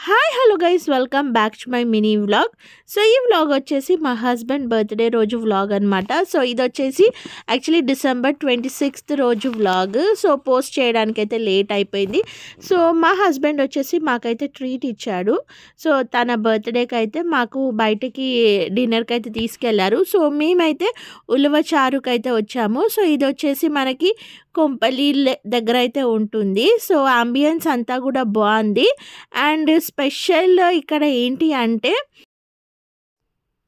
Hi hello guys welcome back to my mini vlog. So ఈ vlog వచ్చేసి మా husband birthday రోజు vlog అనమాట. సో ఇది వచ్చేసి యాక్చువల్లీ December 26th రోజు వ్లాగ్. సో పోస్ట్ చేయడానికి అయితే లేట్ అయిపోయింది. సో మా హస్బెండ్ వచ్చేసి మాకైతే ట్రీట్ ఇచ్చాడు. సో తన బర్త్డేకి అయితే మాకు బయటికి డిన్నర్కి అయితే తీసుకెళ్లారు. సో మేమైతే ఉలవచారుకి అయితే వచ్చాము. సో ఇది వచ్చేసి మనకి కొంపల్లి దగ్గర అయితే ఉంటుంది. సో అంబియన్స్ అంతా కూడా బాగుంది. అండ్ స్పెషల్ ఇక్కడ ఏంటి అంటే,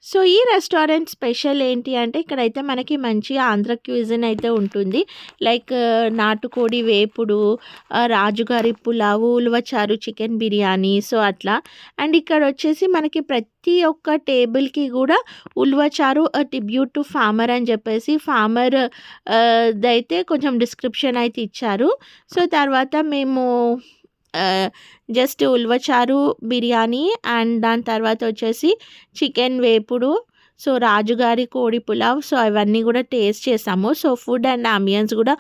సో ఈ రెస్టారెంట్ స్పెషల్ ఏంటి అంటే ఇక్కడైతే మనకి మంచిగా ఆంధ్ర క్యూజిన్ అయితే ఉంటుంది. లైక్ నాటుకోడి వేపుడు, రాజుగారి పులావు, ఉలవచారు, చికెన్ బిర్యానీ, సో అట్లా. అండ్ ఇక్కడ వచ్చేసి మనకి ప్రతి ఒక్క టేబుల్కి కూడా ఉలవచారు ట్రిబ్యూట్ టు ఫార్మర్ అని చెప్పేసి ఫార్మర్ దైతే కొంచెం డిస్క్రిప్షన్ అయితే ఇచ్చారు. సో తర్వాత మేము జస్ట్ ఉలవచారు బిర్యానీ అండ్ దాని తర్వాత వచ్చేసి చికెన్ వేపుడు, సో రాజుగారి కోడి పులావ్, సో అవన్నీ కూడా టేస్ట్ చేసాము. సో ఫుడ్ అండ్ అంబియన్స్ కూడా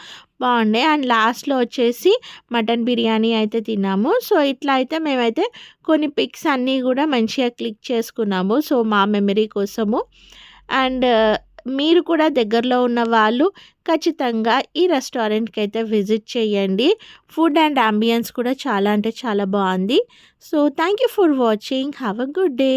బాగుండే. అండ్ లాస్ట్లో వచ్చేసి మటన్ బిర్యానీ అయితే తిన్నాము. సో ఇట్లా అయితే మేమైతే కొన్ని పిక్స్ అన్నీ కూడా మంచిగా క్లిక్ చేసుకున్నాము. సో మా మెమరీ కోసము. అండ్ మీరు కూడా దగ్గరలో ఉన్న వాళ్ళు ఖచ్చితంగా ఈ రెస్టారెంట్కి అయితే విజిట్ చేయండి. ఫుడ్ అండ్ అంబియన్స్ కూడా చాలా అంటే చాలా బాగుంది. So thank you for watching. Have a good day.